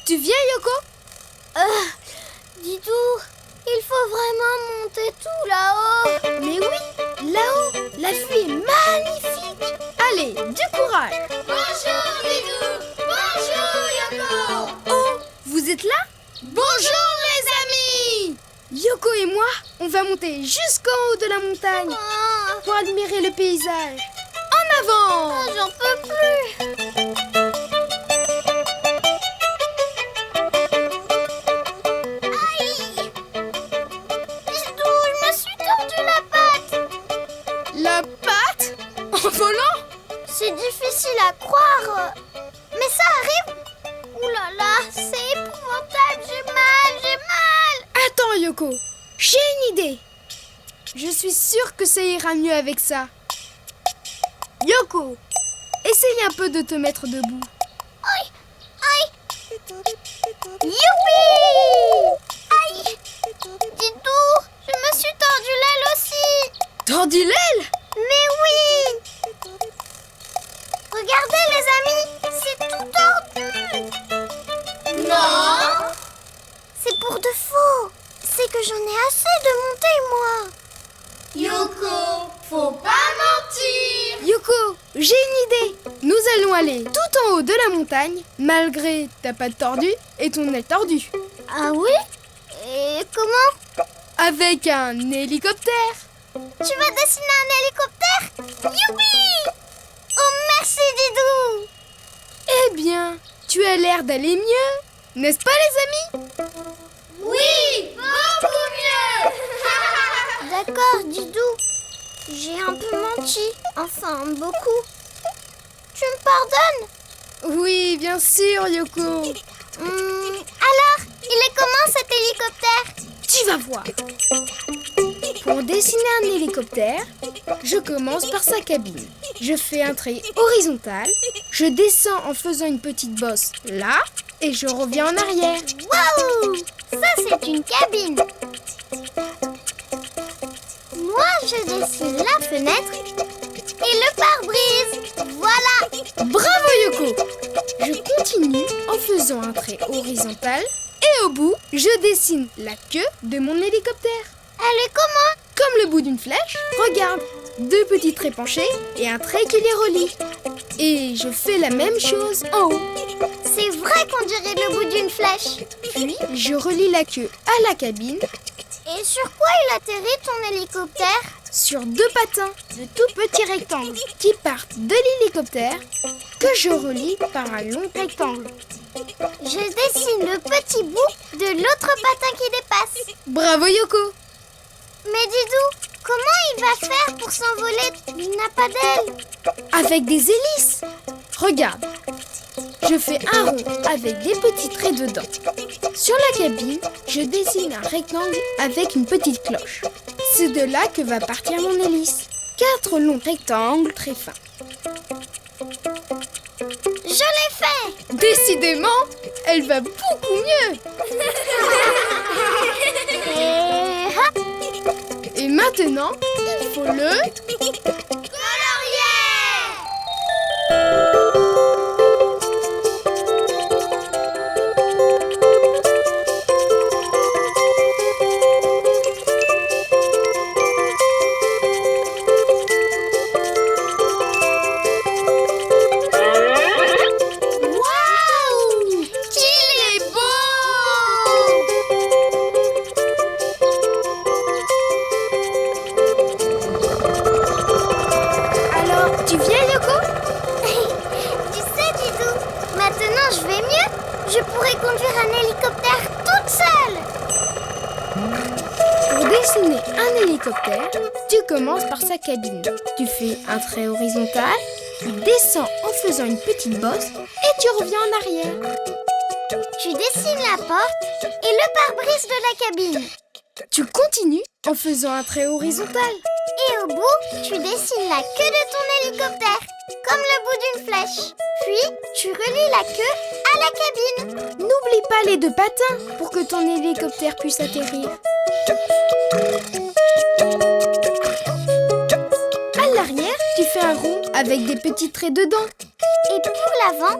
Tu viens, Yoko? Didou, il faut vraiment monter tout là-haut. Mais oui, là-haut, la vue est magnifique. Allez, du courage. Bonjour Didou. Bonjour Yoko. Oh, vous êtes là? Bonjour les amis. Yoko et moi, on va monter jusqu'en haut de la montagne pour admirer le paysage. En avant! J'en peux plus. Aïe! Didou, je me suis tordu la patte. La patte? En volant? C'est difficile à croire. Mais ça arrive. Ouh là là, c'est épouvantable. J'ai mal. Attends, Yoko, j'ai une idée. Je suis sûre que ça ira mieux avec ça. Yoko, essaye un peu de te mettre debout. Aïe! Youpi! Aïe! Didou, je me suis tordu l'aile aussi. Tordu l'aile? Mais oui! Regardez les amis, c'est tout tordu. Non! C'est pour de faux. C'est que j'en ai assez de monter, moi. Yoko, faut pas mentir. Yoko, j'ai une idée. Nous allons aller tout en haut de la montagne, malgré ta patte tordue et ton aile tordue. Ah oui? Et comment? Avec un hélicoptère. Tu vas dessiner un hélicoptère? Youpi! Oh, merci Didou! Eh bien, tu as l'air d'aller mieux, n'est-ce pas les amis? Oui, beaucoup mieux. D'accord, Didou. J'ai un peu menti. Enfin, beaucoup. Tu me pardonnes? Oui, bien sûr, Yoko. Alors, il est comment cet hélicoptère? Tu vas voir. Pour dessiner un hélicoptère, je commence par sa cabine. Je fais un trait horizontal, je descends en faisant une petite bosse là et je reviens en arrière. Waouh! Ça, c'est une cabine. Moi, je dessine la fenêtre et le pare-brise. Voilà! Bravo Yoko! Je continue en faisant un trait horizontal et au bout, je dessine la queue de mon hélicoptère. Elle est comment? Comme le bout d'une flèche, regarde, 2 petits traits penchés et un trait qui les relie. Et je fais la même chose en haut. C'est vrai qu'on dirait le bout d'une flèche. Puis, je relie la queue à la cabine Et sur quoi il atterrit ton hélicoptère? sur 2 patins de tout petits rectangles qui partent de l'hélicoptère que je relie par un long rectangle. Je dessine le petit bout de l'autre patin qui dépasse. Bravo Yoko! Mais Didou, comment il va faire pour s'envoler? Il n'a pas d'aile. Avec des hélices. Regarde, je fais un rond avec des petits traits dedans. Sur la cabine, je dessine un rectangle avec une petite cloche. C'est de là que va partir mon hélice. 4 longs rectangles très fins. Je l'ai fait. Décidément, elle va beaucoup mieux. Et hop. Et maintenant, il faut le... Waouh! Qu'il est beau! Alors, tu viens Yoko? Tu sais, Didou, maintenant je vais mieux. Je pourrais conduire un hélicoptère toute seule. Pour dessiner un hélicoptère, tu commences par sa cabine. Tu fais un trait horizontal, tu descends en faisant une petite bosse et tu reviens en arrière. Tu dessines la porte et le pare-brise de la cabine. Tu continues en faisant un trait horizontal. Et au bout, tu dessines la queue de ton hélicoptère, comme le bout d'une flèche. Puis, tu relis la queue à la cabine. N'oublie pas les 2 patins pour que ton hélicoptère puisse atterrir. À l'arrière, tu fais un rond avec des petits traits dedans. Et pour l'avant,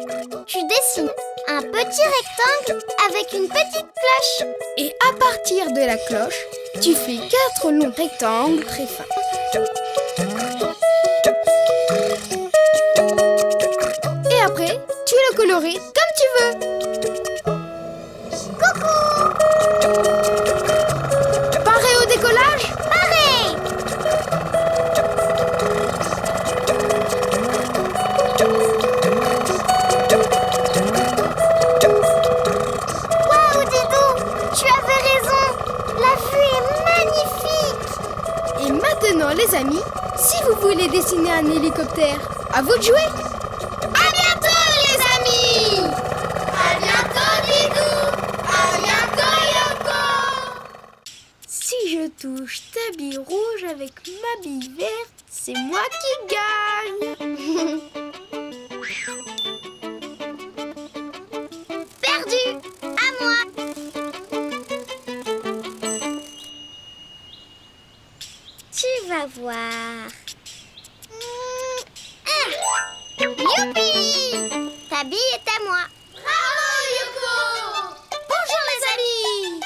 tu dessines un petit rectangle avec une petite cloche. Et à partir de la cloche, tu fais 4 longs rectangles très fins. Et après, tu le colories comme tu veux. Coucou! Pareil au décollage? Pareil! Waouh, Didou! Tu avais raison! La vue est magnifique! Et maintenant, les amis, si vous voulez dessiner un hélicoptère, à vous de jouer. À bientôt, les amis! À bientôt, Didou! À bientôt, Yoko! Si je touche ta bille rouge avec ma bille verte, c'est moi qui gagne. Perdu! À moi! Tu vas voir. Youpi! Ta bille est à moi. Bravo, Yoko! Bonjour les amis!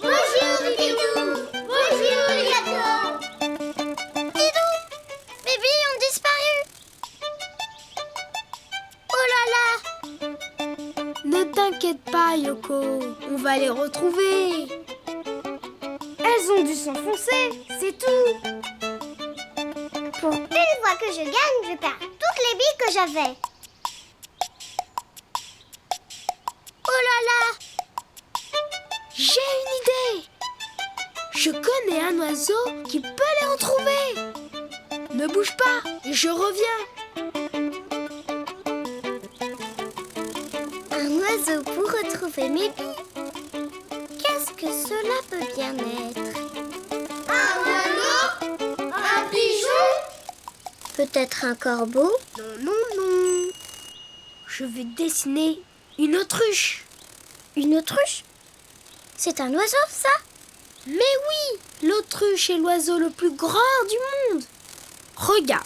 Bonjour, Didou! Bonjour, Yoko! Didou, mes billes ont disparu. Oh là là! Ne t'inquiète pas, Yoko, on va les retrouver. Elles ont dû s'enfoncer, c'est tout. Pour une fois que je gagne, je perds toutes les billes que j'avais. Oh là là! J'ai une idée. Je connais un oiseau qui peut les retrouver. Ne bouge pas, je reviens. Un oiseau pour retrouver mes billes. Qu'est-ce que cela peut bien être? Un oiseau? Un pigeon? Peut-être un corbeau? Non, non, non. Je vais dessiner une autruche. Une autruche? C'est un oiseau, ça? Mais oui, l'autruche est l'oiseau le plus grand du monde. Regarde,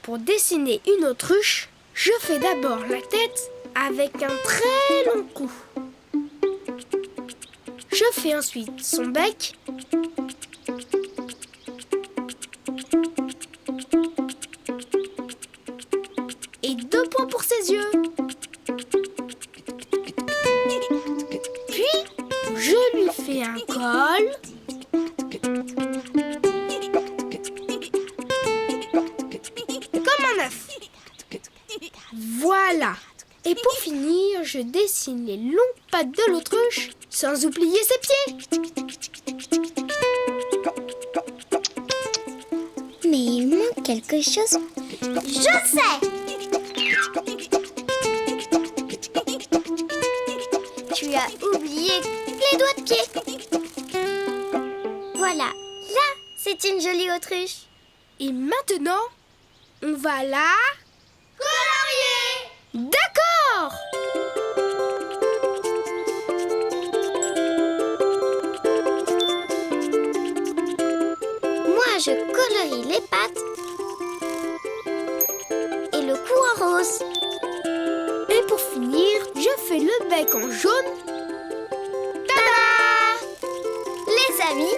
pour dessiner une autruche, je fais d'abord la tête avec un très long cou. Je fais ensuite son bec. Et 2 points pour ses yeux. Puis, je lui fais un col. Comme un œuf. Voilà. Et pour finir, je dessine les longues pattes de l'autruche, sans oublier ses pieds. Mais il manque quelque chose. Je sais! Tu as oublié les doigts de pied. Voilà, là, c'est une jolie autruche. Et maintenant, on va là. Colorier! D'accord! Moi, je colorie les pattes et le cou en rose. Et pour finir, je fais le bec en jaune. Tada! Les amis,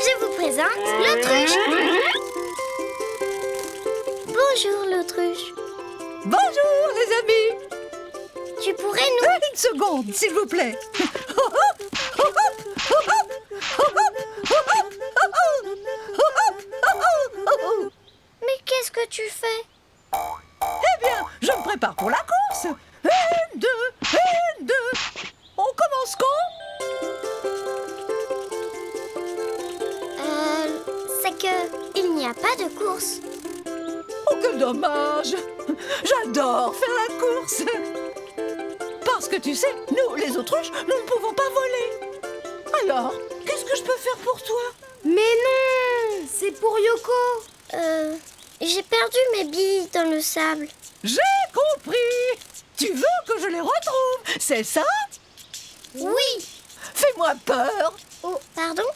je vous présente l'autruche. Bonjour l'autruche. Bonjour les amis. Tu pourrais nous... Une seconde, s'il vous plaît. Mais qu'est-ce que tu fais? Eh bien, je me prépare pour la course. 1, 2, 1, 2. On commence quand? C'est que il n'y a pas de course. Oh, que dommage. J'adore faire la course. Parce que tu sais, nous, les autruches, nous ne pouvons pas voler. Alors, qu'est-ce que je peux faire pour toi? Mais non, c'est pour Yoko. J'ai perdu mes billes dans le sable. J'ai compris. Tu veux que je les retrouve, c'est ça? Oui. Fais-moi peur. Oh, pardon?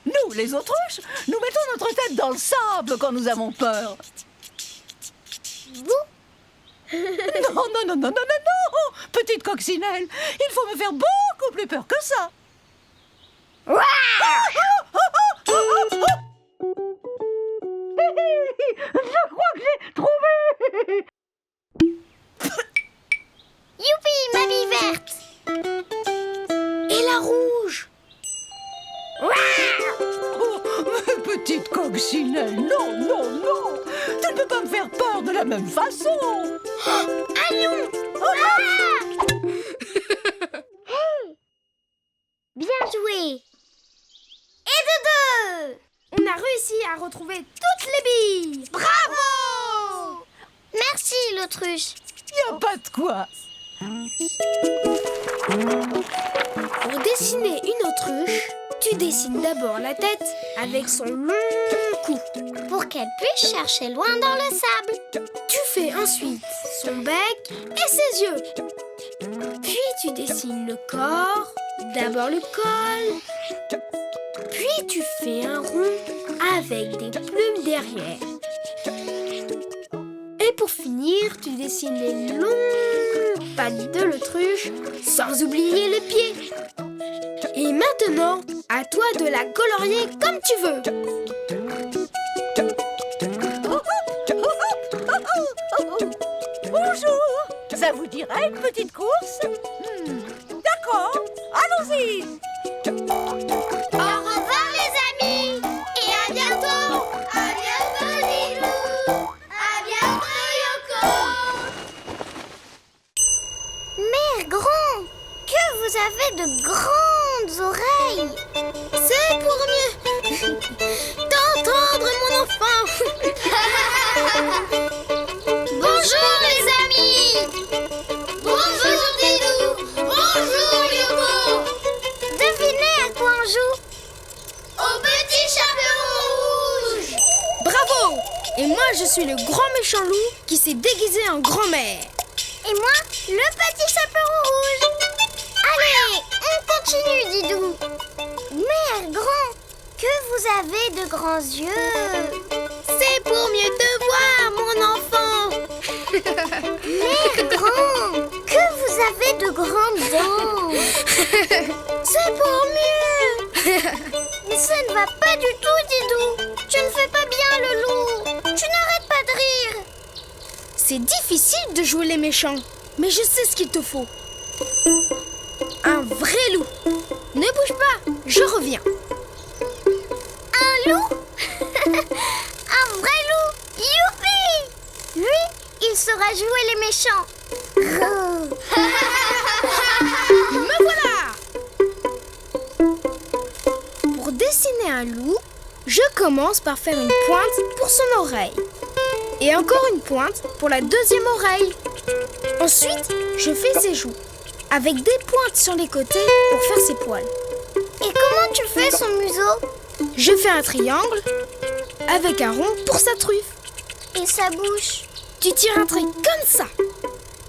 Nous, les autruches, nous mettons notre tête dans le sable quand nous avons peur. Vous? Non, non, non, non, non, non, non! Petite coccinelle, il faut me faire beaucoup plus peur que ça. Je crois que j'ai trouvé. Youpi, mamie verte! Et la rouge? Oh, mais petite coccinelle, non, non, non! Tu ne peux pas me faire peur de la même façon! Un lion! Bien joué! Et de deux! On a réussi à retrouver toutes les billes. Bravo! Merci, l'autruche. Y a pas de quoi! Pour dessiner une autruche, tu dessines d'abord la tête avec son long cou. Pour qu'elle puisse chercher loin dans le sable. Tu fais ensuite son bec et ses yeux. Puis tu dessines le corps, d'abord le col. Puis tu fais un rond avec des plumes derrière. Et pour finir, tu dessines les longues pattes de l'autruche, sans oublier les pieds. Et maintenant, à toi de la colorier comme tu veux. Bonjour! Ça vous dirait une petite course? D'accord, allons-y! Au revoir, les amis! Et à bientôt! À bientôt, Lilou. À bientôt, Yoko. Mère Grand, que vous avez de grandes oreilles! C'est pour mieux t'entendre, mon enfant. Bonjour, les amis! Bonjour, Lilou. Bonjour, Yoko. Devinez à quoi on joue? Au petit chaperon rouge. Bravo! Et moi, je suis le grand méchant loup qui s'est déguisé en grand-mère. Et moi, le petit chaperon rouge! Allez, on continue, Didou! Mère Grand, que vous avez de grands yeux! C'est pour mieux te voir, mon enfant. Mère Grand, que vous avez de grandes dents! C'est pour mieux! Ça ne va pas du tout, Didou! Tu ne fais pas bien le loup! Tu n'arrêtes pas de rire! C'est difficile de jouer les méchants, mais je sais ce qu'il te faut. Un vrai loup. Ne bouge pas, je reviens. Un loup? Un vrai loup? Youpi! Lui, il saura jouer les méchants. Me voilà! Pour dessiner un loup, je commence par faire une pointe pour son oreille. Et encore une pointe pour la deuxième oreille. Ensuite, je fais ses joues, avec des pointes sur les côtés pour faire ses poils. Et comment tu fais son museau? Je fais un triangle avec un rond pour sa truffe. Et sa bouche? Tu tires un trait comme ça.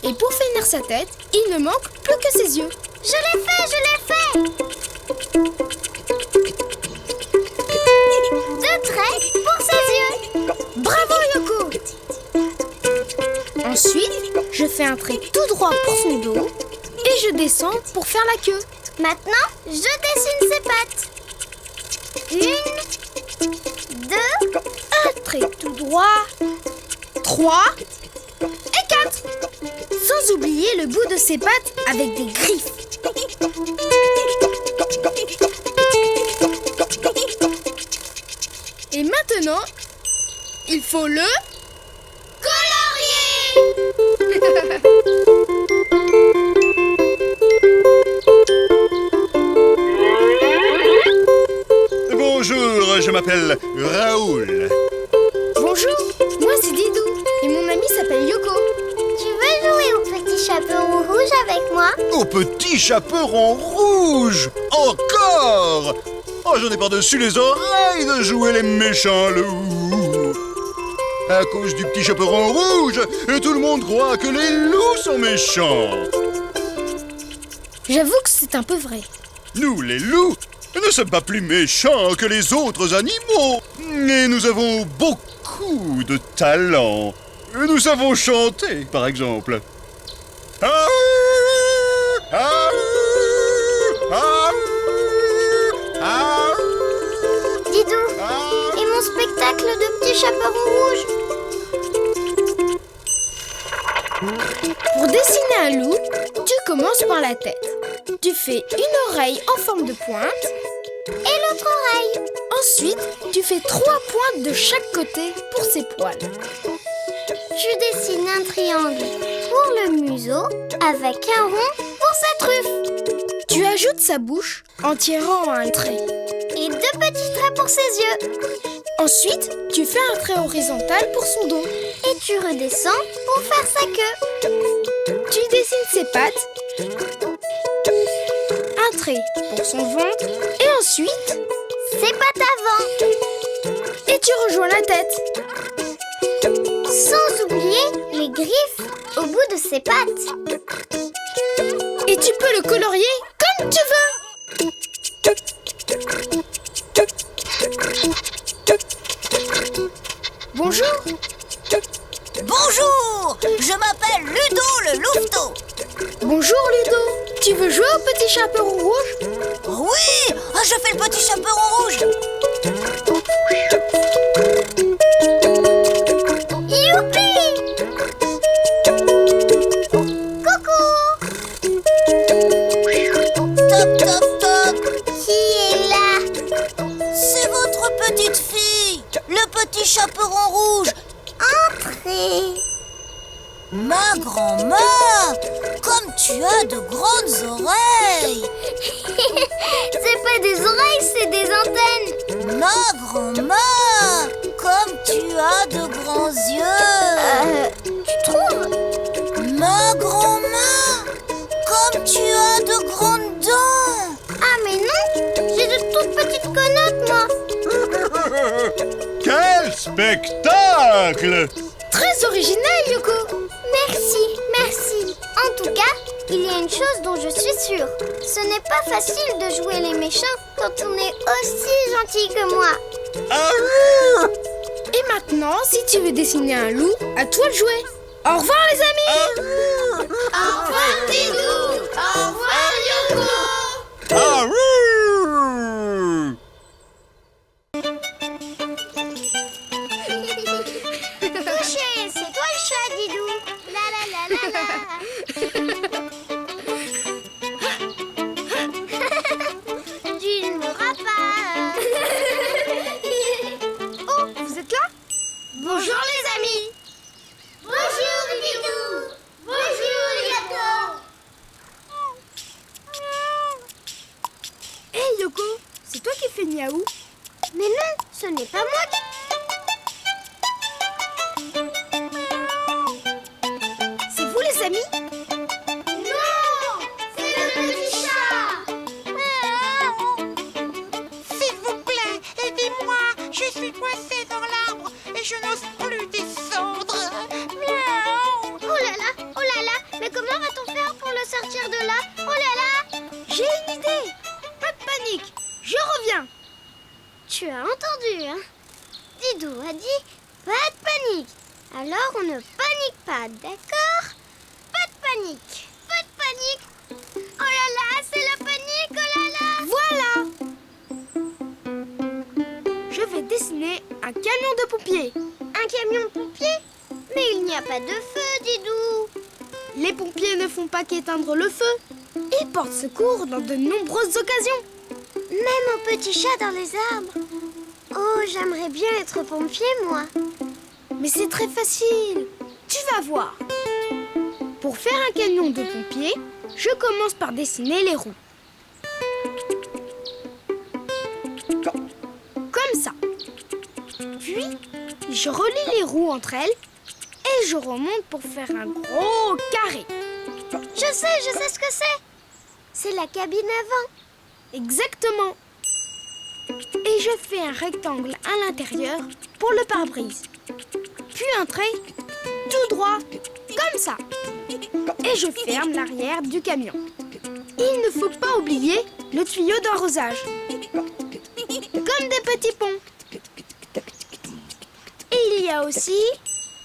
Et pour finir sa tête, il ne manque plus que ses yeux. Je l'ai fait, je l'ai fait! 2 traits pour ses yeux! Bravo, Yoko! Ensuite, je fais un trait tout droit pour son dos et je descends pour faire la queue. Maintenant, je dessine ses pattes. 1, 2, Un trait tout droit, 3 et 4. Sans oublier le bout de ses pattes avec des griffes. Et maintenant, il faut le colorier. Bonjour, je m'appelle Raoul. Bonjour, moi c'est Didou et mon ami s'appelle Yoko. tu veux jouer au petit chaperon rouge avec moi? Au petit chaperon rouge. Encore. Oh, j'en ai par-dessus les oreilles de jouer les méchants loups. À cause du petit chaperon rouge, tout le monde croit que les loups sont méchants. J'avoue que c'est un peu vrai. Nous, les loups, ne sommes pas plus méchants que les autres animaux. Et nous avons beaucoup de talent. Nous savons chanter, par exemple. Ah, ah, ah, ah, Didou, ah. et mon spectacle de petits chaperons rouges? Pour dessiner un loup, tu commences par la tête. Tu fais une oreille en forme de pointe. Et l'autre oreille? Ensuite, tu fais 3 pointes de chaque côté pour ses poils. Je dessine un triangle pour le museau avec un rond pour sa truffe. Tu ajoutes sa bouche en tirant un trait. Et 2 petits traits pour ses yeux. Ensuite, tu fais un trait horizontal pour son dos. Et tu redescends pour faire sa queue. Tu dessines ses pattes. Un trait pour son ventre. Et ensuite, Ses pattes avant. et tu rejoins la tête. Sans oublier les griffes au bout de ses pattes. Et tu peux le colorier comme tu veux. Bonjour. Bonjour, je m'appelle Ludo le louveteau. Bonjour Ludo. Tu veux jouer au petit chaperon rouge? Oui, je fais le petit chaperon rouge. Youpi! Coucou! Toc, toc, toc. Qui est là? C'est votre petite fille, le petit chaperon rouge. Entrez! Ma grand-mère, comme tu as de grandes oreilles. C'est pas des oreilles, c'est des antennes. Ma grand-mère, comme tu as de grands yeux. Tu trouves? Ma grand-mère, comme tu as de grandes dents. Ah mais non, j'ai de toutes petites connotes moi. Quel spectacle! Très original, Yoko. Merci, merci. En tout cas, il y a une chose dont je suis sûre. Ce n'est pas facile de jouer les méchants quand on est aussi gentil que moi. Ah, Et maintenant, si tu veux dessiner un loup, à toi de jouer. Au revoir les amis. Au revoir Didou. Au revoir Yoko. ah, Couché, c'est toi le chat, Didou. La la la la la. Tu ne mourras pas. Oh, vous êtes là? Bonjour les amis. Bonjour Didou. Bonjour Yoko. Hé Yoko, c'est toi qui fais miaou? Mais non, ce n'est pas moi qui... C'est vous les amis? Non, c'est le petit chat. S'il vous plaît, aidez-moi. Je suis coincée dans l'arbre et je n'ose plus descendre. Miaou. Oh là là, mais comment va-t-on faire pour le sortir de là? Oh là là. J'ai une idée. Pas de panique, je reviens. Tu as entendu, hein? Didou a dit pas de panique. Alors on ne panique pas, d'accord? Pas de panique. Pas de panique. Oh là là, c'est la panique, oh là là. Voilà. Je vais dessiner un camion de pompiers. Un camion de pompiers? Mais il n'y a pas de feu, Didou. Les pompiers ne font pas qu'éteindre le feu. Ils portent secours dans de nombreuses occasions. Même au petit chat dans les arbres. Oh, j'aimerais bien être pompier, moi. Mais c'est très facile. Tu vas voir. Pour faire un camion de pompiers, je commence par dessiner les roues. Comme ça. Puis, je relie les roues entre elles et je remonte pour faire un gros carré. Je sais ce que c'est. C'est la cabine avant. Exactement. Et je fais un rectangle à l'intérieur pour le pare-brise. Puis un trait tout droit, comme ça. Et je ferme l'arrière du camion. Il ne faut pas oublier le tuyau d'arrosage. Comme des petits ponts. Et il y a aussi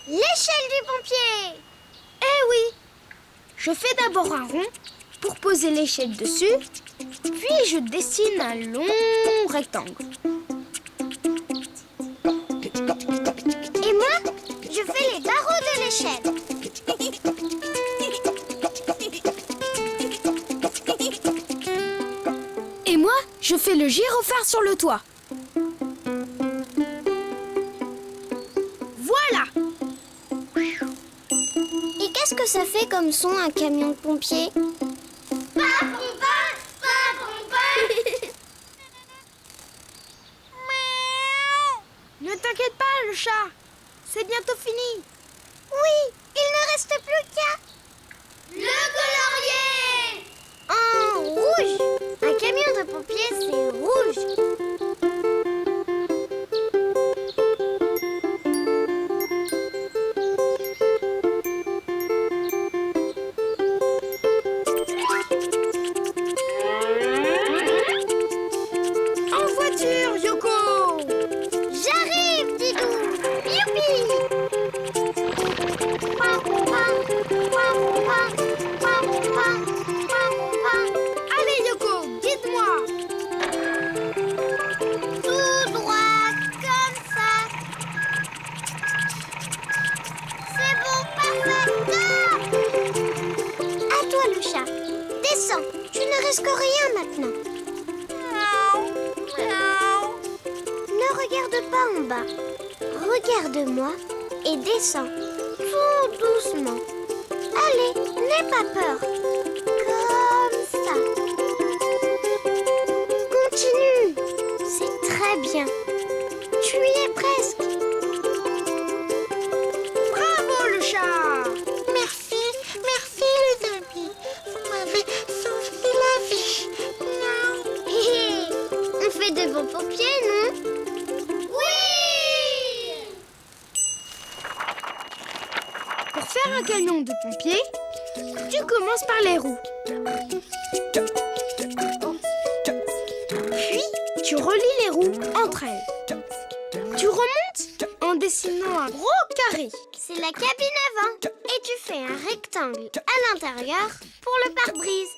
L'échelle du pompier. Eh oui! Je fais d'abord un rond pour poser l'échelle dessus, puis je dessine un long rectangle. Et moi, je fais les barreaux de l'échelle. Et moi, je fais le gyrophare sur le toit. Voilà! Et qu'est-ce que ça fait comme son, un camion de pompier? Ne t'inquiète pas, le chat. C'est bientôt fini. Oui, il ne reste plus qu'à... Le colorier! En rouge. Un camion de pompier, c'est rouge. En voiture, Yoko! J'arrive, Didou. Youpi! Pam, pam, pam, pam, pam, pam, pam, pam. Allez, Yoko, guide-moi. Tout droit, comme ça. C'est bon, parfait. Top! À toi, le chat. Descends. Tu ne risques rien maintenant. Ne regarde pas en bas. Regarde-moi et descends tout doucement. Allez, n'aie pas peur. Comme ça. Continue. C'est très bien. Tu y es presque. Bravo, le chat. Merci, merci les amis. Vous m'avez sauvé la vie. Non. Hé, hé. On fait de bons pompiers, non? Pour faire un camion de pompier, tu commences par les roues. Puis, tu relis les roues entre elles. Tu remontes en dessinant un gros carré. C'est la cabine avant. Et tu fais un rectangle à l'intérieur pour le pare-brise.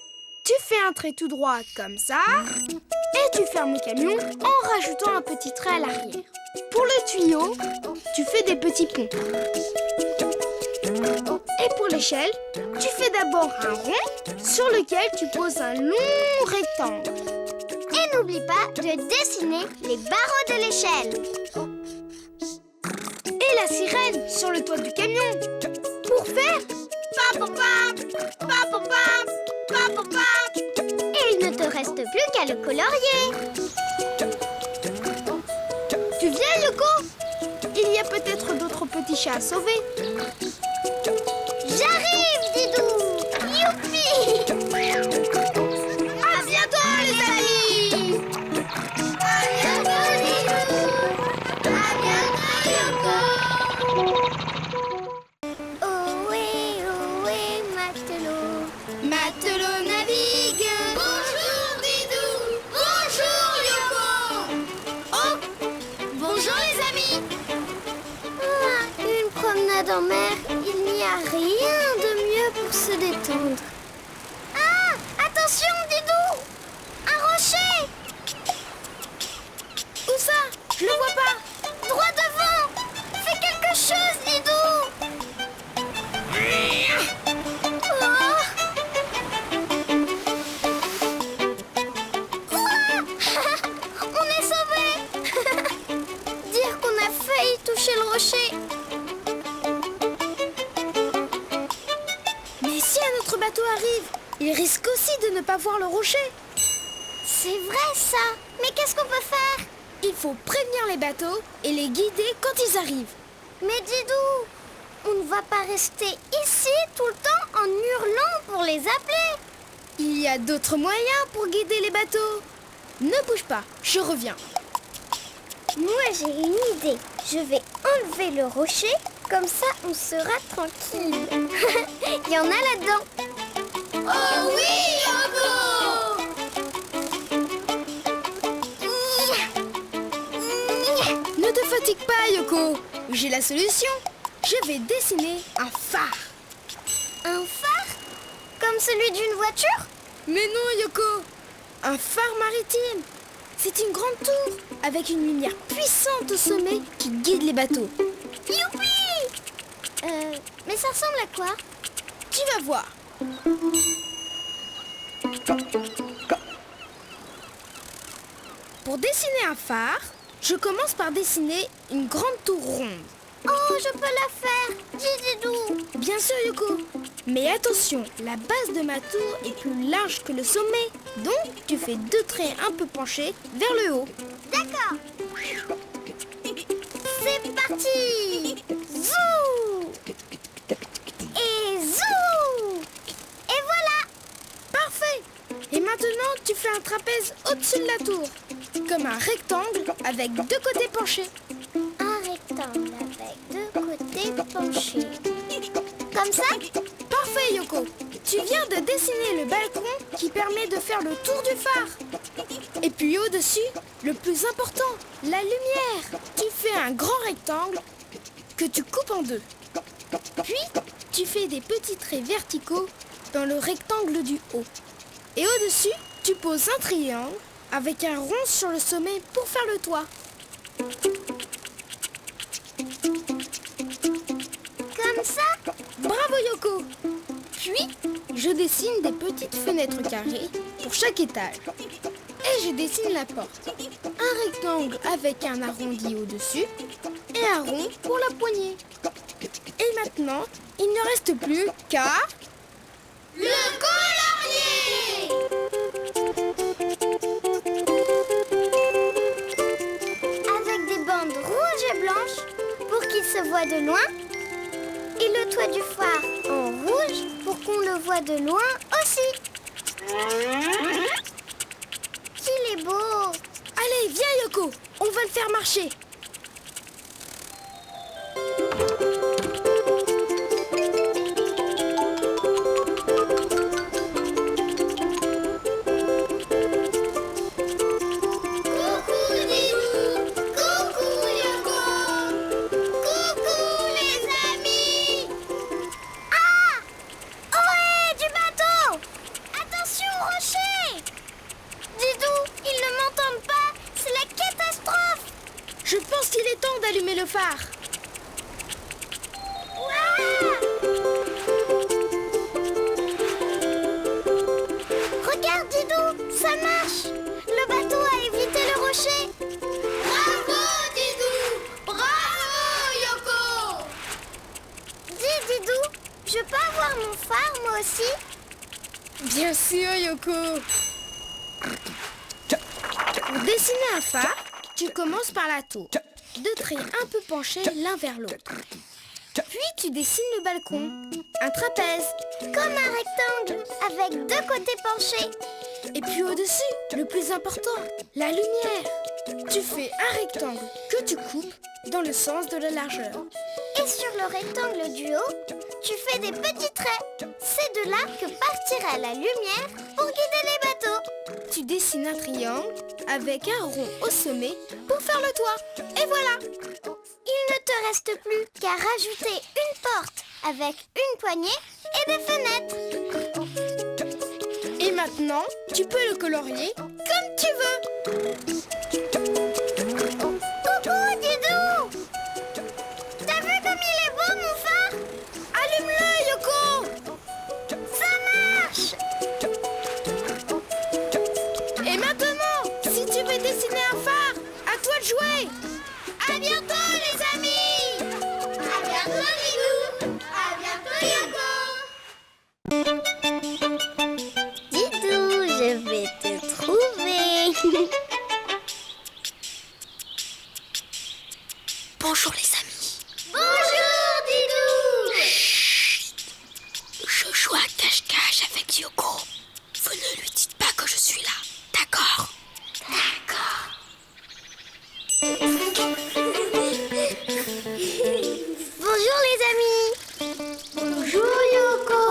Tu fais un trait tout droit comme ça. Et tu fermes le camion en rajoutant un petit trait à l'arrière. Pour le tuyau, tu fais des petits ponts. Et pour l'échelle, tu fais d'abord un rond sur lequel tu poses un long rectangle. Et n'oublie pas de dessiner les barreaux de l'échelle. Et la sirène sur le toit du camion. Pour faire pa-pam-pam, pa-pam-pam, pa-pam-pam. Et il ne te reste plus qu'à le colorier. Tu viens, Yoko? Il y a peut-être d'autres petits chats à sauver. J'arrive, Didou. Youpi! À bientôt, les amis! À bientôt, Didou! À bientôt, Yoko! Ohé, ohé, matelot. Matelot navigue. Bonjour, Didou! Bonjour, Yoko! Oh, bonjour les amis. Ah, une promenade en mer, il n'y a rien de mieux pour se détendre. Ah, attention, Didou! Un rocher! Où ça? Je ne vois pas. Droit devant! Fais quelque chose, Didou! Oh. Ouah. On est sauvés! Dire qu'on a failli toucher le rocher. Mais si un autre bateau arrive, il risque aussi de ne pas voir le rocher. C'est vrai ça! Mais qu'est-ce qu'on peut faire? Il faut prévenir les bateaux et les guider quand ils arrivent. Mais Didou, on ne va pas rester ici tout le temps en hurlant pour les appeler. Il y a d'autres moyens pour guider les bateaux. Ne bouge pas, je reviens. Moi j'ai une idée. Je vais enlever le rocher, comme ça on sera tranquille. Il y en a là-dedans. Oh oui, Yoko! Ne te fatigue pas, Yoko. J'ai la solution. Je je vais dessiner un phare. Un phare? Comme celui d'une voiture? Mais non, Yoko! Un phare maritime. C'est une grande tour avec une lumière puissante au sommet qui guide les bateaux. Youpi! Mais ça ressemble à quoi? Tu vas voir. Pour dessiner un phare, je commence par dessiner une grande tour ronde. Oh, je peux la faire! Dis, Didou! Bien sûr, Yoko. Mais attention, la base de ma tour est plus large que le sommet. Donc, tu fais 2 traits un peu penchés vers le haut. D'accord! C'est parti! Zou! Et zou! Et voilà! Parfait! Et maintenant, tu fais un trapèze au-dessus de la tour. Comme un rectangle avec 2 côtés penchés. Un rectangle avec 2 côtés penchés. Comme ça? Parfait, Yoko. Tu viens de dessiner le balcon qui permet de faire le tour du phare. Et puis au-dessus, le plus important, la lumière. Tu fais un grand rectangle que tu coupes en 2. Puis, tu fais des petits traits verticaux dans le rectangle du haut. Et au-dessus, tu poses un triangle avec un rond sur le sommet pour faire le toit. Comme ça? Bravo, Yoko! Puis, je dessine des petites fenêtres carrées pour chaque étage. Et je dessine la porte. Un rectangle avec un arrondi au-dessus et un rond pour la poignée. Et maintenant, il ne reste plus qu'à... Le colorier! Avec des bandes rouges et blanches pour qu'il se voit de loin. Et le toit du phare en rouge pour qu'on le voit de loin aussi. Qu'il est beau! Allez, viens, Yoko! On va le faire marcher. Coucou Didou! Coucou Yoko! Coucou les amis! Ah! Ohé, du bateau! Attention au rocher! Didou, ils ne m'entendent pas! C'est la catastrophe! Je pense qu'il est temps d'allumer le phare. Regarde, Didou, ça marche! Le bateau a évité le rocher! Bravo Didou! Bravo Yoko! Dis, Didou, je peux avoir mon phare, moi aussi? Bien sûr, Yoko. Pour dessiner un phare, tu commences par la tour. 2 traits un peu penchés l'un vers l'autre. Puis tu dessines le balcon, un trapèze. Comme un rectangle, avec 2 côtés penchés. Et puis au-dessus, le plus important, la lumière. Tu fais un rectangle que tu coupes dans le sens de la largeur. Et sur le rectangle du haut, tu fais des petits traits. C'est de là que partira la lumière pour guider les bateaux. Tu dessines un triangle avec un rond au sommet pour faire le toit. Et voilà! Il ne te reste plus qu'à rajouter une porte avec une poignée et des fenêtres. Et maintenant, tu peux le colorier comme tu veux. Coucou, Didou! T'as vu comme il est beau, mon phare? Allume-le, Yoko! Ça marche! Et maintenant, si tu veux dessiner un phare, à toi de jouer! À bientôt les amis! À bientôt Didou! À bientôt Yoko! Didou, je vais te trouver. Bonjour les amis. Bonjour Didou! Je joue à cache-cache avec Yoko. Vous ne lui dites pas que je suis là, d'accord? D'accord. Bonjour les amis. Bonjour Yoko.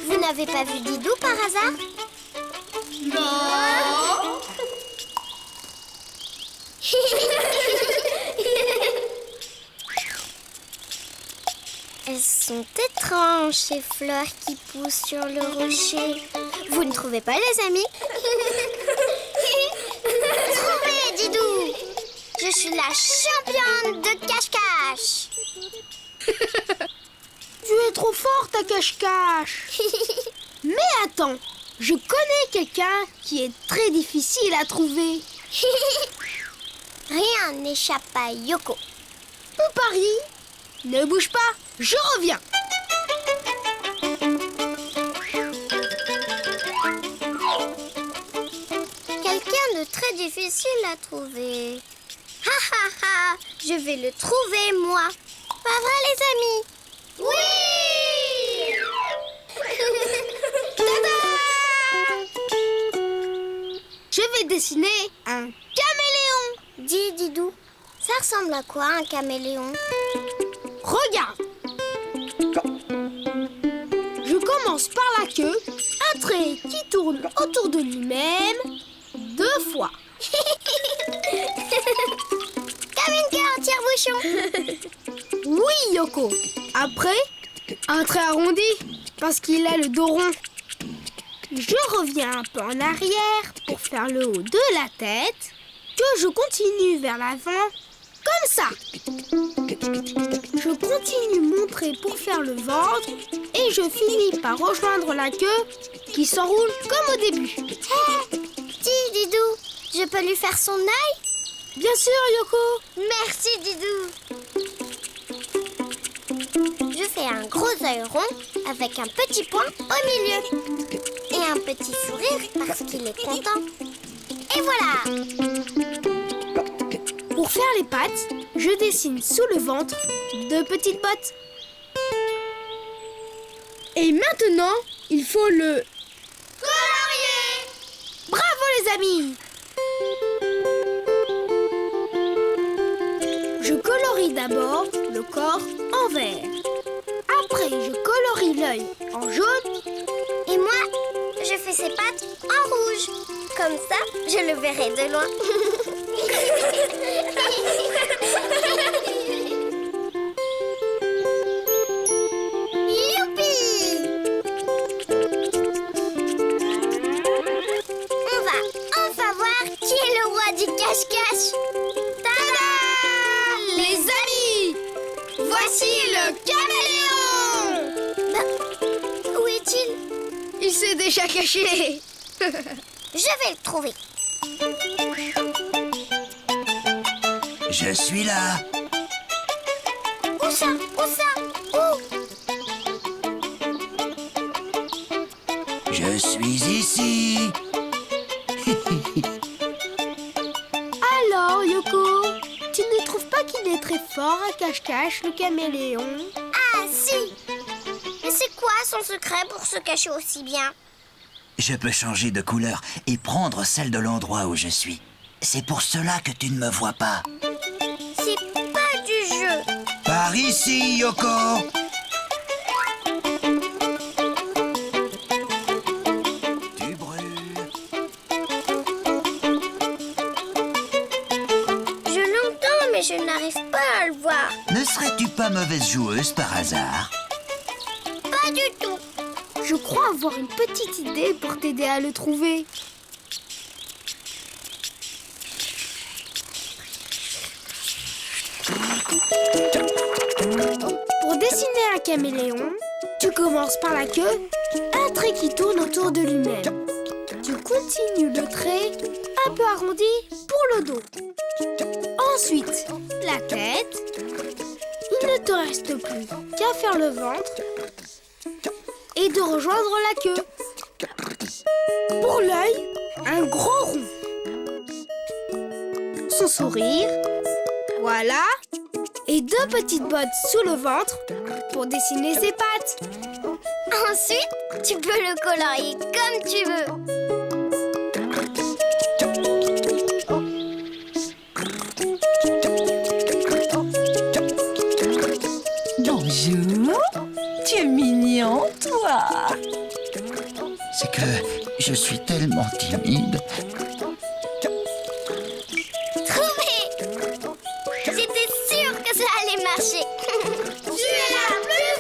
Vous n'avez pas vu Didou par hasard? Non! Elles sont étranges, ces fleurs qui poussent sur le rocher. Vous ne trouvez pas, les amis? Trouvez, Didou! Je suis la championne de cache-cache. Tu es trop forte à cache-cache. Mais attends, je connais quelqu'un qui est très difficile à trouver. Rien n'échappe à Yoko. On parie. Ne bouge pas, je reviens. Quelqu'un de très difficile à trouver. Ha ha ha! Je vais le trouver, moi. Pas vrai, les amis? Oui! Tada! Je vais dessiner un caméléon. Dis, Didou, ça ressemble à quoi, un caméléon? Regarde. Je commence par la queue, un trait qui tourne autour de lui-même 2 fois. Comme une queue en tire-bouchon. Oui, Yoko. Après, un trait arrondi, parce qu'il a le dos rond. Je reviens un peu en arrière pour faire le haut de la tête, que je continue vers l'avant, comme ça. Je continue mon trait pour faire le ventre et je finis par rejoindre la queue qui s'enroule comme au début. Dis, Didou, je peux lui faire son œil? Bien sûr, Yoko. Merci, Didou. Je fais un gros œil rond avec un petit point au milieu. Et un petit sourire parce qu'il est content. Et voilà! Pour faire les pattes, je dessine sous le ventre 2 petites bottes. Et maintenant, il faut le colorier. Bravo les amis! Je colorie d'abord le corps en vert. Après, je colorie l'œil en jaune. Et moi, je fais ses pattes en rouge. Comme ça, je le verrai de loin. Youpi! On va enfin voir qui est le roi du cache-cache. Tada! Les amis, voici le caméléon! Bah, où est-il? Il s'est déjà caché. Je vais le trouver. Je suis là. Où ça? Où ça? Où? Je suis ici. Alors, Yoko, tu ne trouves pas qu'il est très fort à cache-cache, le caméléon? Ah, si! Mais c'est quoi son secret pour se cacher aussi bien? Je peux changer de couleur et prendre celle de l'endroit où je suis. C'est pour cela que tu ne me vois pas. C'est pas du jeu. Par ici, Yoko. Tu brûles. Je l'entends, mais je n'arrive pas à le voir. Ne serais-tu pas mauvaise joueuse par hasard? Pas du tout. Je crois avoir une petite idée pour t'aider à le trouver. Pour dessiner un caméléon, tu commences par la queue, un trait qui tourne autour de lui-même. Tu continues le trait un peu arrondi pour le dos. Ensuite, la tête. Il ne te reste plus qu'à faire le ventre et de rejoindre la queue. Pour l'œil, un gros rond. Son sourire, voilà. Et 2 petites bottes sous le ventre pour dessiner ses pattes. Ensuite, tu peux le colorier comme tu veux. Bonjour. Tu es mignon, toi. C'est que je suis tellement timide. Trouvé! J'étais sûre que ça allait marcher. Tu es la plus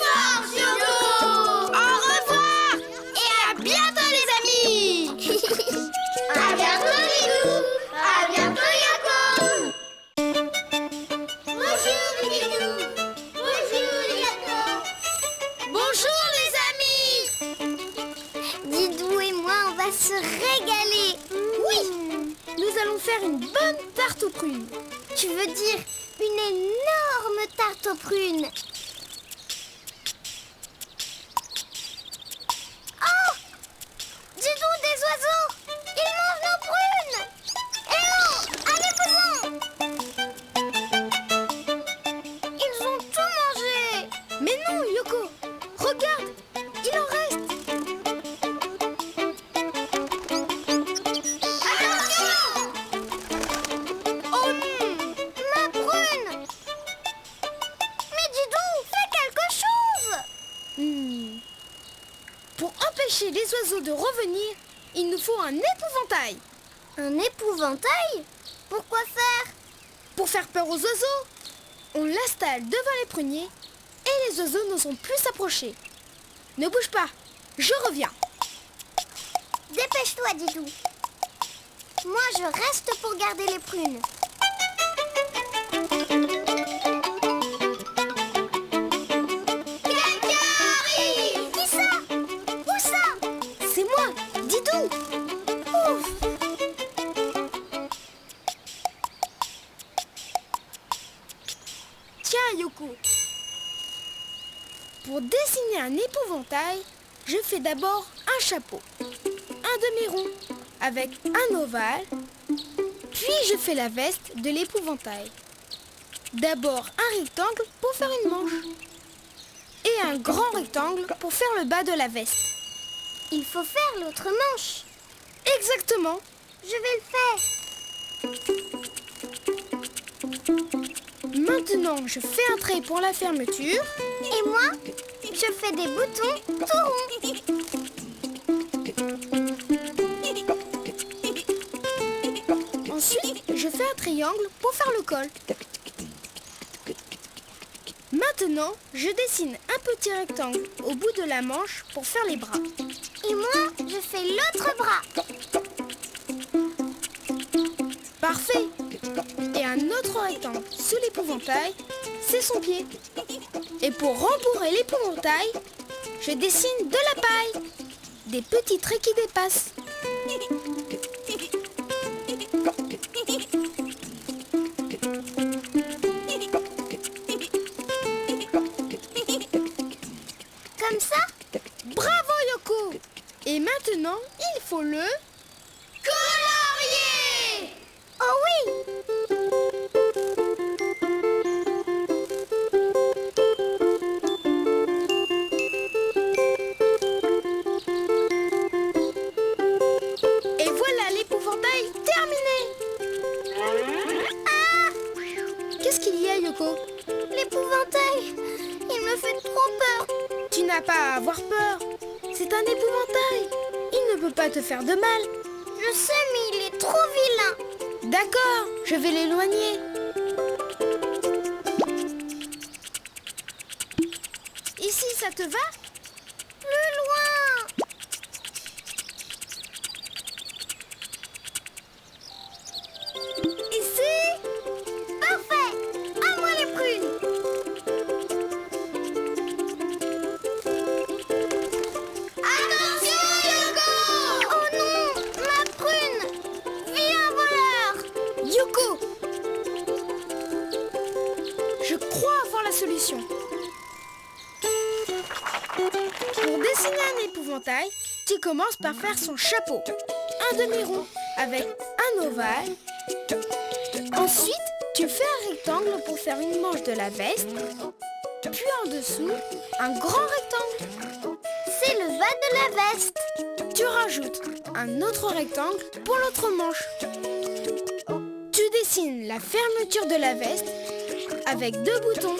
allons faire une bonne tarte aux prunes. Tu veux dire une énorme tarte aux prunes? Oh! Dis donc des oiseaux! Ils mangent nos prunes! Eh oh! Allez-vous-en! Ils ont tout mangé! Mais non, Yoko! Regarde! Il en reste! Oh non! Ma prune! Mais dis donc, fais quelque chose! Pour empêcher les oiseaux de revenir, il nous faut un épouvantail. Un épouvantail? Pourquoi faire? Pour faire peur aux oiseaux, on l'installe devant les pruniers et les oiseaux n'oseront plus s'approcher. Ne bouge pas, je reviens. Dépêche-toi, Didou. Moi, je reste pour garder les prunes. Quelqu'un arrive! Qui ça? Où ça? C'est moi, Didou. Ouf! Tiens, Yoko. Pour dessiner un épouvantail, je fais d'abord un chapeau, un demi-rond avec un ovale, puis je fais la veste de l'épouvantail. D'abord un rectangle pour faire une manche et un grand rectangle pour faire le bas de la veste. Il faut faire l'autre manche. Exactement. Je vais le faire. Maintenant, je fais un trait pour la fermeture. Et moi, je fais des boutons tout ronds. Ensuite, je fais un triangle pour faire le col. Maintenant, je dessine un petit rectangle au bout de la manche pour faire les bras. Et moi, je fais l'autre bras. Parfait. Et un autre rectangle sous l'épouvantail, c'est son pied. Et pour rembourrer l'épouvantail, je dessine de la paille. Des petits traits qui dépassent. Comme ça? Bravo Yoko! Et maintenant, il faut le... Colorier! Oh oui! Et voilà l'épouvantail terminé! Ah! Qu'est-ce qu'il y a, Yoko? L'épouvantail! Il me fait trop peur! Tu n'as pas à avoir peur. C'est un épouvantail. Il ne peut pas te faire de mal. Je sais, mais il est trop vilain! D'accord, je vais l'éloigner. Ici, ça te va? Plus loin! Ici? Parfait! À moi les prunes! Attention, Yoko! Oh non! Ma prune! Viens, voleur! Yoko! Je crois avoir la solution. Pour dessiner un épouvantail, tu commences par faire son chapeau. Un demi-rond avec un ovale. Ensuite, tu fais un rectangle pour faire une manche de la veste. Puis en dessous, un grand rectangle. C'est le bas de la veste. Tu rajoutes un autre rectangle pour l'autre manche. Tu dessines la fermeture de la veste avec deux boutons.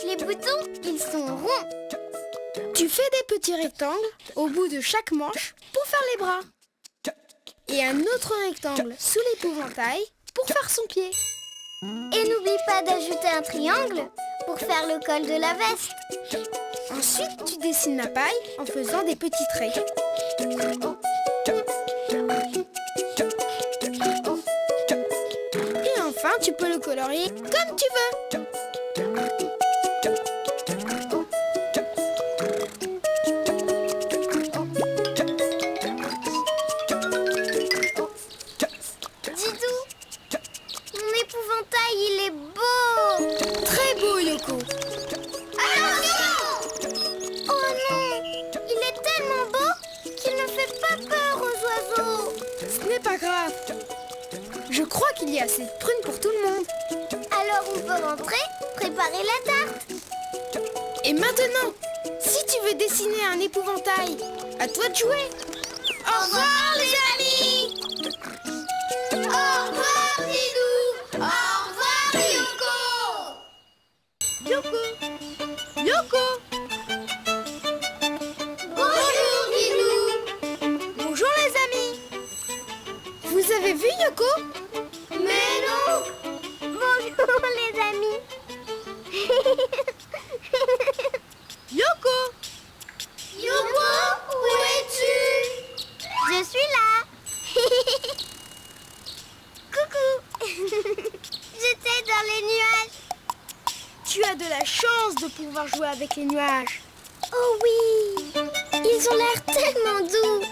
Les boutons, ils sont ronds. Tu fais des petits rectangles au bout de chaque manche pour faire les bras. Et un autre rectangle sous l'épouvantail pour faire son pied. Et n'oublie pas d'ajouter un triangle pour faire le col de la veste. Ensuite, tu dessines la paille en faisant des petits traits. Et enfin, tu peux le colorier comme tu veux. Je crois qu'il y a assez de prunes pour tout le monde. Alors on peut rentrer, préparer la tarte. Et maintenant, si tu veux dessiner un épouvantail, à toi de jouer. Au revoir les amis. Au revoir Didou. Au revoir Yoko. Yoko Yoko Bonjour Didou. Bonjour les amis. Vous avez vu Yoko? Mais non. Bonjour les amis. Yoko Yoko, où es-tu? Je suis là. Coucou. J'étais dans les nuages. Tu as de la chance de pouvoir jouer avec les nuages. Oh oui, ils ont l'air tellement doux.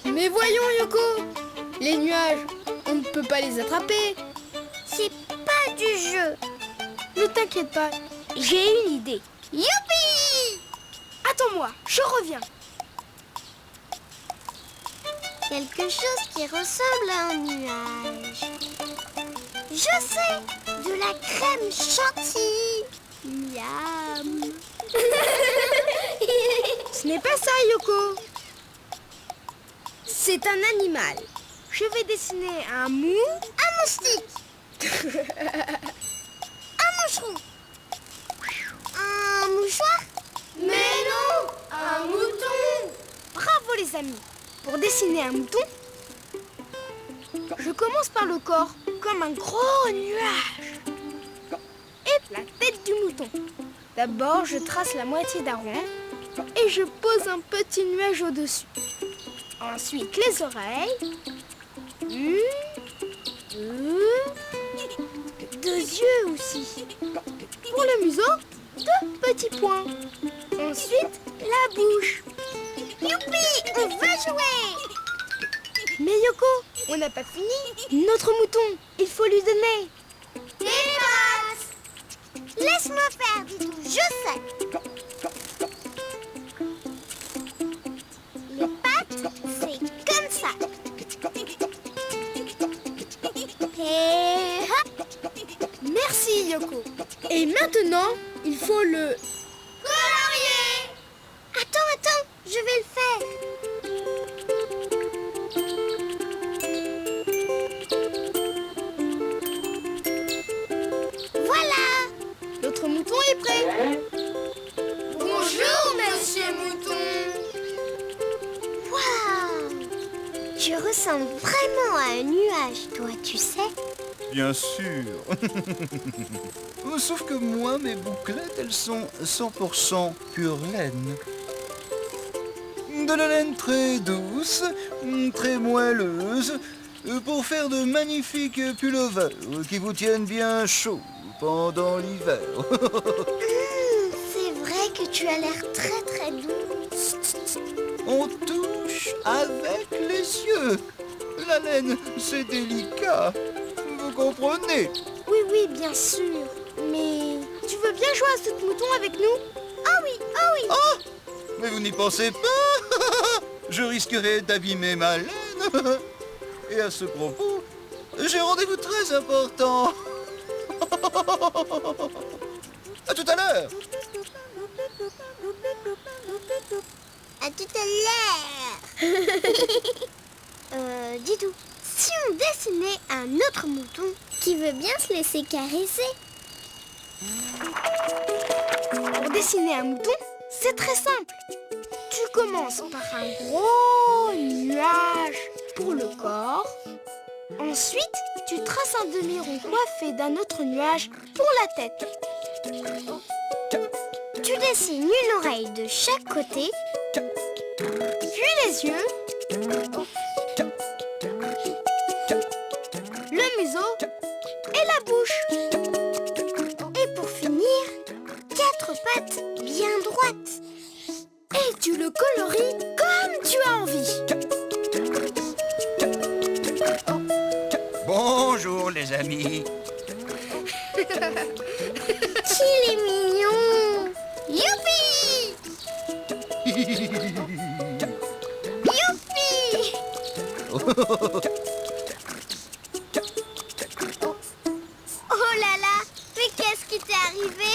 Mais voyons Yoko, les nuages, on ne peut pas les attraper. C'est pas du jeu. Ne t'inquiète pas, j'ai une idée. Youpi! Attends-moi, je reviens. Quelque chose qui ressemble à un nuage. Je sais, de la crème chantilly. Miam. Ce n'est pas ça Yoko. C'est un animal. Je vais dessiner un mou. Un moustique. Un moucheron. Un mouchoir. Mais non, un mouton. Bravo les amis. Pour dessiner un mouton, je commence par le corps, comme un gros nuage. Et la tête du mouton. D'abord, je trace la moitié d'un rond et je pose un petit nuage au-dessus. Ensuite, les oreilles. Deux yeux aussi. Pour le museau, deux petits points. Ensuite, la bouche. Youpi, on va jouer. Mais Yoko, on n'a pas fini. Notre mouton, il faut lui donner. Des pattes. Laisse-moi faire, Didou, je sais. Les pattes, c'est comme ça. Et hop. Merci Yoko. Et maintenant, il faut le... Colorier. Attends, je vais le faire. Voilà. Notre mouton est prêt. Bonjour Monsieur Mouton. Waouh. Tu ressembles vraiment à un nuage, toi, tu sais. Bien sûr. Sauf que moi, mes bouclettes, elles sont 100% pure laine. De la laine très douce, très moelleuse, pour faire de magnifiques pullovers qui vous tiennent bien chaud pendant l'hiver. C'est vrai que tu as l'air très très doux. On touche avec les yeux. La laine, c'est délicat. Vous comprenez? Oui, bien sûr. Mais tu veux bien jouer à ce mouton avec nous? Oh oui. Oh! Mais vous n'y pensez pas? Je risquerais d'abîmer ma laine. Et à ce propos, j'ai un rendez-vous très important. À tout à l'heure. À tout à l'heure. Didou, si on dessinait un autre mouton qui veut bien se laisser caresser. Pour dessiner un mouton, c'est très simple. Tu commences par un gros nuage pour le corps. Ensuite, tu traces un demi-rond coiffé d'un autre nuage pour la tête. Tu dessines une oreille de chaque côté, Puis les yeux, le museau et la bouche. et pour finir, 4 pattes bien droites. Et tu le colories comme tu as envie. Bonjour les amis. Qu'il est mignon. Youpi! Youpi! Oh là là, mais qu'est-ce qui t'est arrivé?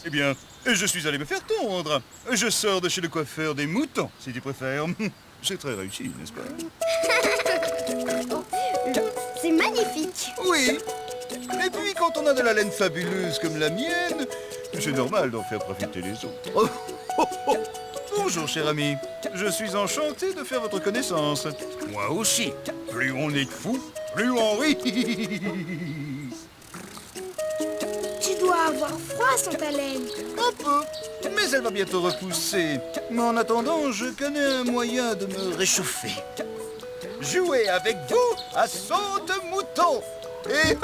Eh bien, je suis allé me faire tondre. Je sors de chez le coiffeur des moutons, si tu préfères. C'est très réussi, n'est-ce pas? C'est magnifique. Oui. Et puis, quand on a de la laine fabuleuse comme la mienne, c'est normal d'en faire profiter les autres. Oh, oh, oh. Bonjour, cher ami. Je suis enchanté de faire votre connaissance. Moi aussi. Plus on est de fous, plus on rit. Tu dois avoir froid sans ta laine. Un peu, mais elle va bientôt repousser. Mais en attendant, je connais un moyen de me réchauffer. Jouez avec vous à saut de mouton. Et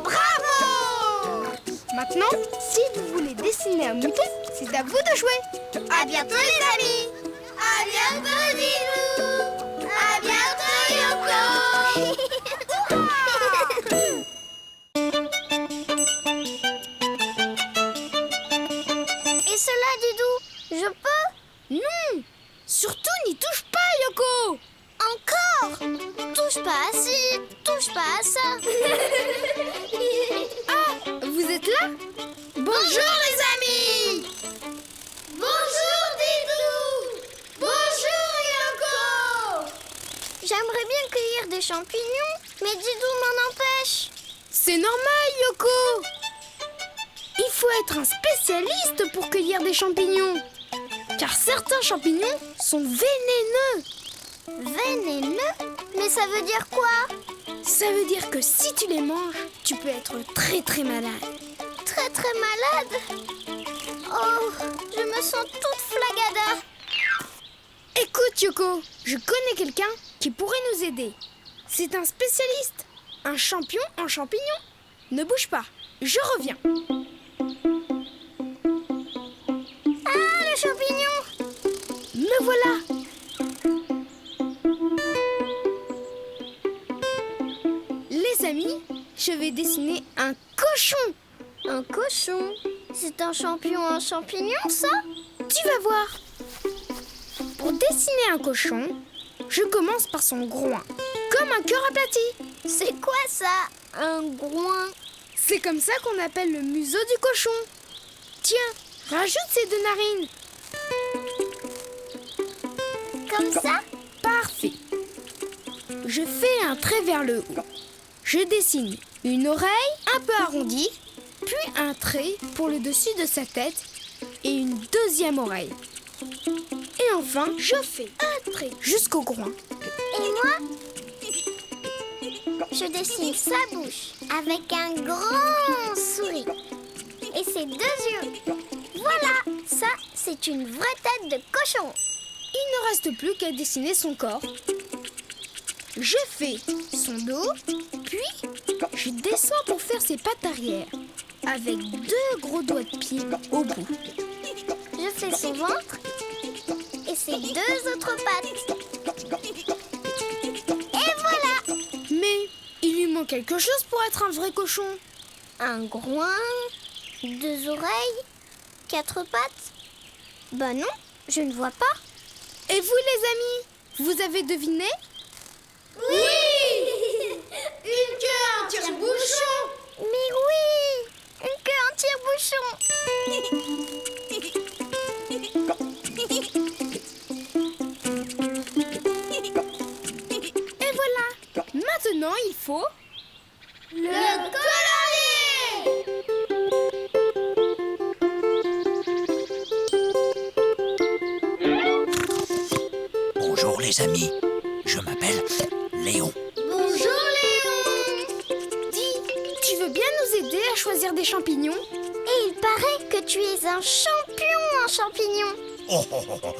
Bravo! Maintenant, si vous voulez dessiner un mouton, c'est à vous de jouer. À bientôt les amis. À bientôt Didou. À bientôt Yoko. Et cela Didou, je peux? Non, surtout n'y touche pas, Yoko. Encore? Touche pas à ci, touche pas à ça. Ah, vous êtes là? Bonjour les amis. Bonjour Didou. Bonjour Yoko. J'aimerais bien cueillir des champignons, mais Didou m'en empêche. C'est normal, Yoko. Il faut être un spécialiste pour cueillir des champignons. Car certains champignons sont vénéneux. Vénéneux? Mais ça veut dire quoi? Ça veut dire que si tu les manges, tu peux être très très malade. Très très malade? Oh, je me sens toute flagada. Écoute, Yoko, je connais quelqu'un qui pourrait nous aider. C'est un spécialiste, un champion en champignons. Ne bouge pas, je reviens. Ah, le champignon! Me voilà. Les amis, je vais dessiner un cochon. Un cochon? C'est un champignon en champignon, ça? Tu vas voir. Pour dessiner un cochon, je commence par son groin, comme un cœur aplati. C'est quoi ça? Un groin? C'est comme ça qu'on appelle le museau du cochon. Tiens, rajoute ces deux narines. Comme ça? Parfait. Je fais un trait vers le haut. Je dessine une oreille un peu arrondie, puis un trait pour le dessus de sa tête et une deuxième oreille. Et enfin, je fais un trait jusqu'au groin. Et moi? Je dessine sa bouche avec un grand sourire. Et ses deux yeux. Voilà, ça, c'est une vraie tête de cochon. Il ne reste plus qu'à dessiner son corps. Je fais son dos, puis je descends pour faire ses pattes arrière, avec deux gros doigts de pied au bout. Je fais son ventre et ses deux autres pattes. Et voilà! Mais il lui manque quelque chose pour être un vrai cochon. Un groin, deux oreilles, quatre pattes. Bah non, je ne vois pas. Et vous les amis, vous avez deviné? Oui! Une queue en tire-bouchon! Mais oui! Une queue en tire-bouchon! Et voilà. Maintenant, il faut... Le colorier! Bonjour les amis, je m'appelle Léon. Bonjour Léon! Dis, tu veux bien nous aider à choisir des champignons? Et il paraît que tu es un champion en champignons. Oh, oh, oh, oh.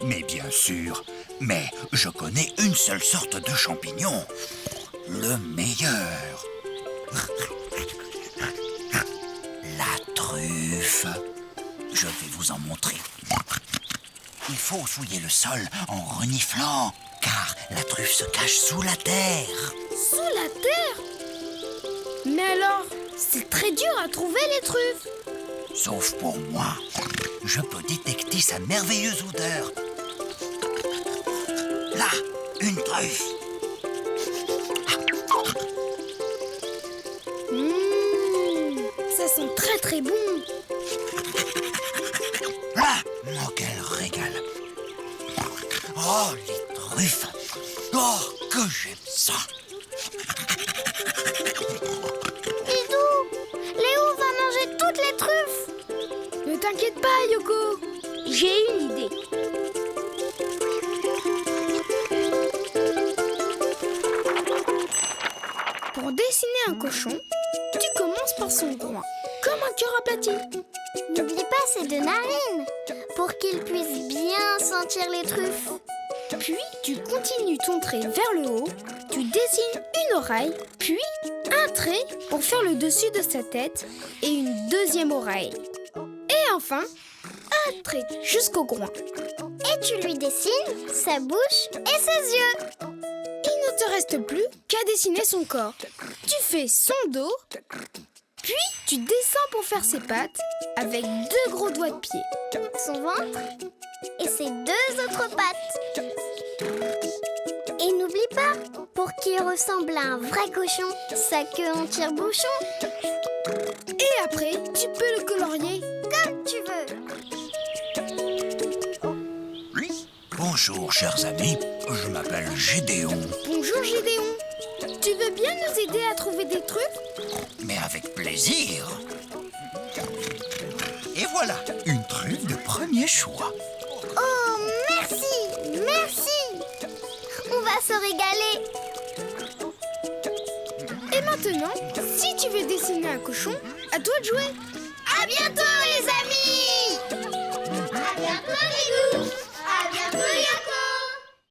Mais bien sûr, mais je connais une seule sorte de champignon, le meilleur. La truffe. Je vais vous en montrer. Il faut fouiller le sol en reniflant, car la truffe se cache sous la terre. Sous la terre? Mais alors, c'est très dur à trouver les truffes. Sauf pour moi, je peux détecter sa merveilleuse odeur. Là, une truffe. Ça sent très très bon. Là, oh, quel régal. Oh, les truffes. Oh, que j'aime ça. Didou, Léo va manger toutes les truffes. Ne t'inquiète pas, Yoko. J'ai une idée. Pour dessiner un cochon, tu commences par son groin, comme un cœur aplati. N'oublie pas ses deux narines, pour qu'il puisse bien sentir les truffes. Puis tu continues ton trait vers le haut, tu dessines une oreille, puis un trait pour faire le dessus de sa tête et une deuxième oreille. Et enfin, un trait jusqu'au groin. Et tu lui dessines sa bouche et ses yeux. Il ne te reste plus qu'à dessiner son corps. Tu fais son dos, puis tu descends pour faire ses pattes avec deux gros doigts de pied. Son ventre et ses deux autres pattes. Et n'oublie pas, pour qu'il ressemble à un vrai cochon, sa queue en tire-bouchon. Et après, tu peux le colorier Comme tu veux. Bonjour, chers amis. Je m'appelle Gédéon. Bonjour Gédéon. Tu veux bien nous aider à trouver des truffes? Mais avec plaisir. Et voilà, une truffe de premier choix. Oh, merci, merci. On va se régaler. Et maintenant, si tu veux dessiner un cochon, à toi de jouer. À bientôt les amis. À bientôt, Didou. À bientôt, Yoko.